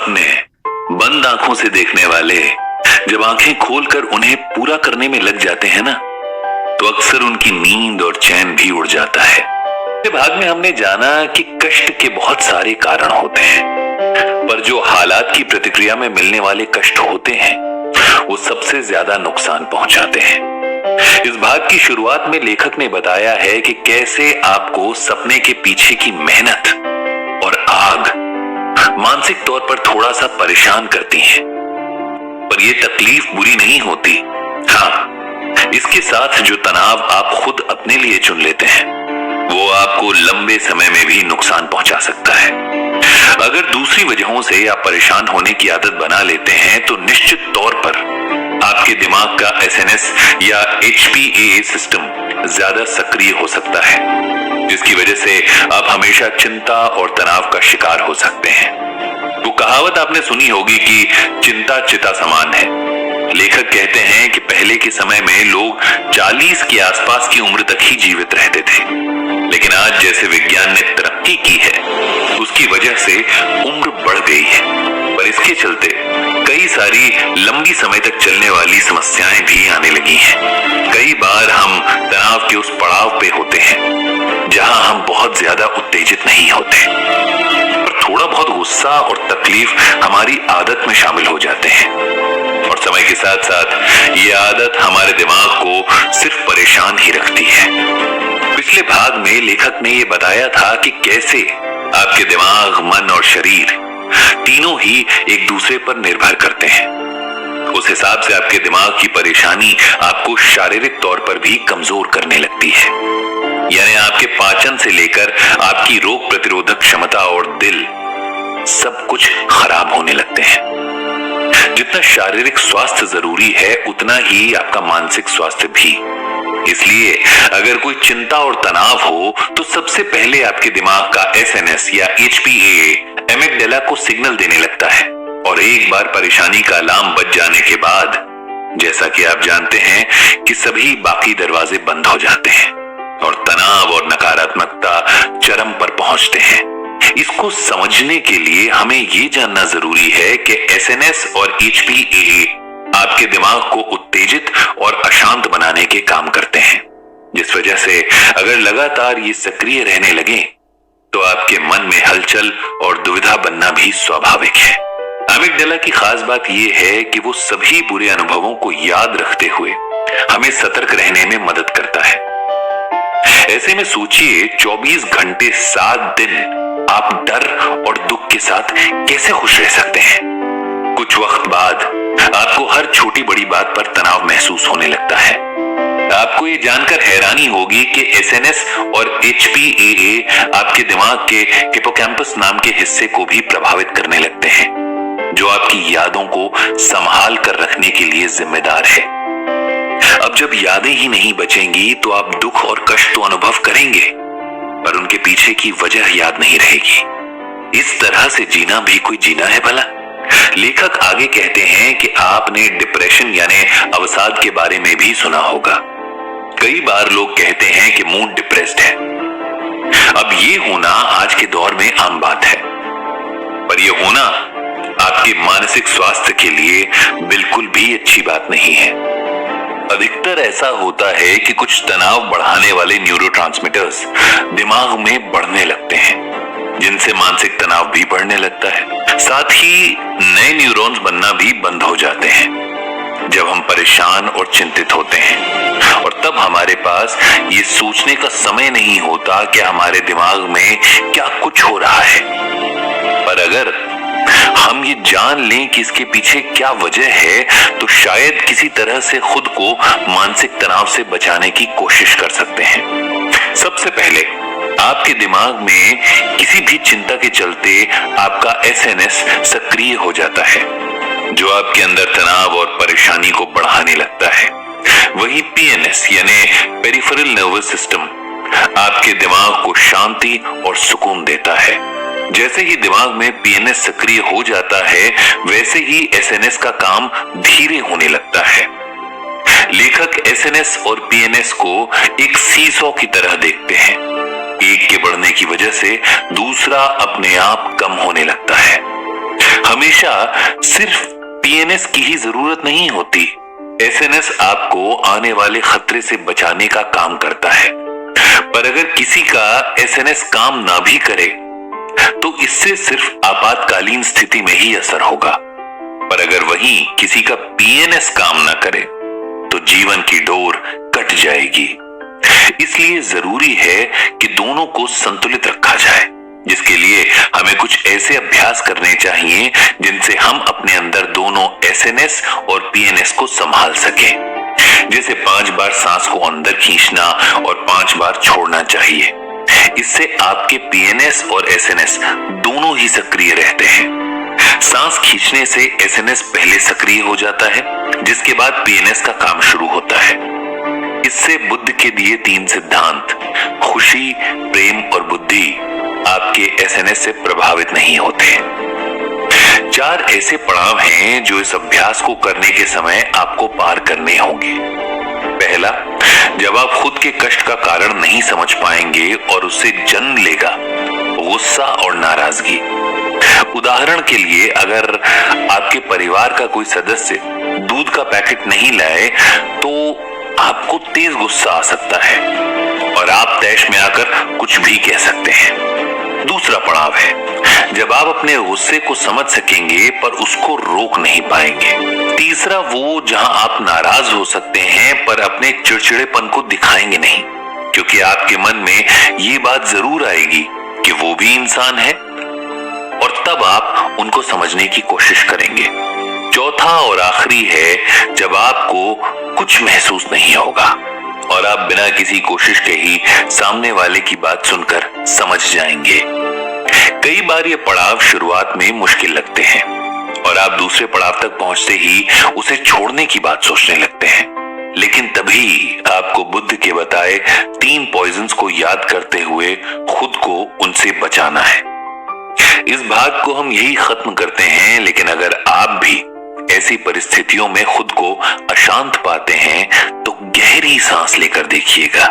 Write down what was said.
सपने बंद आंखों से देखने वाले जब आंखें खोलकर उन्हें पूरा करने में लग जाते हैं ना, तो अक्सर उनकी नींद और चैन भी उड़ जाता है। इस भाग में हमने जाना कि कष्ट के बहुत सारे कारण होते हैं, पर जो हालात की प्रतिक्रिया में मिलने वाले कष्ट होते हैं वो सबसे ज्यादा नुकसान पहुंचाते हैं। इस भाग की शुरुआत में लेखक ने बताया है कि कैसे आपको सपने के पीछे की मेहनत और आग मानसिक तौर पर थोड़ा सा परेशान करती हैं, पर यह तकलीफ बुरी नहीं होती। हाँ, इसके साथ जो तनाव आप खुद अपने लिए चुन लेते हैं वो आपको लंबे समय में भी नुकसान पहुंचा सकता है। अगर दूसरी वजहों से आप परेशान होने की आदत बना लेते हैं तो निश्चित तौर पर आपके दिमाग का एसएनएस या एचपीएए सिस्टम ज्यादा सक्रिय हो सकता है, जिसकी वजह से आप हमेशा चिंता और तनाव का शिकार हो सकते हैं। वो कहावत आपने सुनी होगी कि चिंता चिता समान है। लेखक कहते हैं कि पहले के समय में लोग 40 के आसपास की उम्र तक ही जीवित रहते थे, लेकिन आज जैसे विज्ञान ने तरक्की की है उसकी वजह से उम्र बढ़ गई है, पर इसके चलते कई सारी लंबी समय तक चलने वाली समस्याएं भी आने लगी हैं। कई बार हम तनाव के उस पड़ाव पे होते हैं जहां हम बहुत ज्यादा उत्तेजित नहीं होते, पर थोड़ा बहुत गुस्सा और तकलीफ हमारी आदत में शामिल हो जाते हैं, और समय के साथ साथ ये आदत हमारे दिमाग को सिर्फ परेशान ही रखती है। पिछले भाग में लेखक ने ये बताया था कि कैसे आपके दिमाग, मन और शरीर तीनों ही एक दूसरे पर निर्भर करते हैं। उस हिसाब से आपके दिमाग की परेशानी आपको शारीरिक तौर पर भी कमजोर करने लगती है, यानी आपके पाचन से लेकर आपकी रोग प्रतिरोधक क्षमता और दिल सब कुछ खराब होने लगते हैं। जितना शारीरिक स्वास्थ्य जरूरी है उतना ही आपका मानसिक स्वास्थ्य भी। इसलिए अगर कोई चिंता और तनाव हो तो सबसे पहले आपके दिमाग का एसएनएस या एचपीएए एमिगडाला को सिग्नल देने लगता है, और एक बार परेशानी का अलार्म बज जाने के बाद जैसा कि आप जानते हैं कि सभी बाकी दरवाजे बंद हो जाते हैं और तनाव और नकारात्मकता चरम पर पहुंचते हैं। इसको समझने के लिए हमें ये जानना जरूरी है कि एसएनएस और एचपीएए आपके दिमाग को उत्तेजित और अशांत बनाने के काम करते हैं, जिस वजह से अगर लगातार ये सक्रिय रहने लगे तो आपके मन में हलचल और दुविधा बनना भी स्वाभाविक है। एमिगडाला की खास बात यह है कि वो सभी बुरे अनुभवों को याद रखते हुए हमें सतर्क रहने में मदद करता है। ऐसे में सोचिए 24 घंटे 7 दिन आप डर और दुख के साथ कैसे खुश रह सकते हैं। कुछ वक्त बाद आपको हर छोटी बड़ी बात पर तनाव महसूस होने लगता है। आपको ये जानकर हैरानी होगी कि एसएनएस और एचपीएए आपके दिमाग के हिपोकैम्पस नाम के हिस्से को भी प्रभावित करने लगते हैं, जो आपकी यादों को संभाल कर रखने के लिए जिम्मेदार है। अब जब यादें ही नहीं बचेंगी तो आप दुख और कष्ट तो अनुभव करेंगे, पर उनके पीछे की वजह याद नहीं रहेगी। इस तरह से जीना भी कोई जीना है भला? लेखक आगे कहते हैं कि आपने डिप्रेशन यानी अवसाद के बारे में भी सुना होगा। कई बार लोग कहते हैं कि मूड डिप्रेस्ड है। अब ये होना आज के दौर में आम बात है, पर यह होना आपके मानसिक स्वास्थ्य के लिए बिल्कुल भी अच्छी बात नहीं है। अधिकतर ऐसा होता है कि कुछ तनाव बढ़ाने वाले न्यूरोट्रांसमीटर्स दिमाग में बढ़ने लगते हैं, जिनसे मानसिक तनाव भी बढ़ने लगता है। साथ ही नए न्यूरॉन्स बनना भी बंद हो जाते हैं जब हम परेशान और चिंतित होते हैं, और तब हमारे पास ये सोचने का समय नहीं होता कि हमारे दिमाग में क्या कुछ हो रहा है। पर अगर हम ये जान लें कि इसके पीछे क्या वजह है तो शायद किसी तरह से खुद को मानसिक तनाव से बचाने की कोशिश कर सकते हैं। सबसे पहले आपके दिमाग में किसी भी चिंता के चलते आपका एसएनएस सक्रिय हो जाता है, जो आपके अंदर तनाव और परेशानी को बढ़ाने लगता है। वही पीएनएस यानी पेरिफेरल नर्वस सिस्टम आपके दिमाग को शांति और सुकून देता है। जैसे ही दिमाग में पीएनएस सक्रिय हो जाता है वैसे ही एसएनएस का काम धीरे होने लगता है। लेखक एसएनएस और पीएनएस को एक सीसॉ की तरह देखते हैं। एक के बढ़ने की वजह से दूसरा अपने आप कम होने लगता है। हमें हमेशा सिर्फ पीएनएस की ही जरूरत नहीं होती। एसएनएस आपको आने वाले खतरे से बचाने का काम करता है। पर अगर किसी का एसएनएस काम ना भी करे तो इससे सिर्फ आपातकालीन स्थिति में ही असर होगा। पर अगर वहीं किसी का पीएनएस काम ना करे तो जीवन की डोर कट जाएगी। इसलिए जरूरी है कि दोनों को संतुलित रखा जाए, जिसके लिए हमें कुछ ऐसे अभ्यास करने चाहिए जिनसे हम अपने अंदर दोनों एसएनएस और पीएनएस को संभाल सकें। जैसे 5 बार सांस को अंदर खींचना और 5 बार छोड़ना चाहिए। इससे आपके पीएनएस और एसएनएस दोनों ही सक्रिय रहते हैं। सांस खींचने से एसएनएस पहले सक्रिय हो जाता है, जिसके बाद पीएनएस का काम शुरू होता है। इससे बुद्ध के दिए 3 सिद्धांत खुशी, प्रेम और बुद्धि आपके एसएनएस से प्रभावित नहीं होते। 4 ऐसे पड़ाव हैं जो इस अभ्यास को करने के समय आपको पार करने होंगे। पहला, जब आप खुद के कष्ट का कारण नहीं समझ पाएंगे और उससे जन्म लेगा गुस्सा और नाराजगी। उदाहरण के लिए, अगर आपके परिवार का कोई सदस्य दूध का पैकेट नहीं लाए तो आपको तेज गुस्सा आ सकता है और आप तैश में आकर कुछ भी कह सकते हैं। दूसरा पड़ाव है जब आप अपने गुस्से को समझ सकेंगे पर उसको रोक नहीं पाएंगे। तीसरा, वो जहां आप नाराज हो सकते हैं पर अपने चिड़चिड़ेपन को दिखाएंगे नहीं, क्योंकि आपके मन में ये बात जरूर आएगी कि वो भी इंसान है और तब आप उनको समझने की कोशिश करेंगे। चौथा और आखिरी है जब आपको कुछ महसूस नहीं होगा और आप बिना किसी कोशिश के ही सामने वाले की बात सुनकर समझ जाएंगे। कई बार ये पड़ाव शुरुआत में मुश्किल लगते हैं और आप दूसरे पड़ाव तक पहुंचते ही उसे छोड़ने की बात सोचने लगते हैं, लेकिन तभी आपको बुद्ध के बताए 3 पॉइजन्स को याद करते हुए खुद को उनसे बचाना है। इस भाग को हम यही खत्म करते हैं, लेकिन अगर आप भी ऐसी परिस्थितियों में खुद को अशांत पाते हैं तो गहरी सांस लेकर देखिएगा।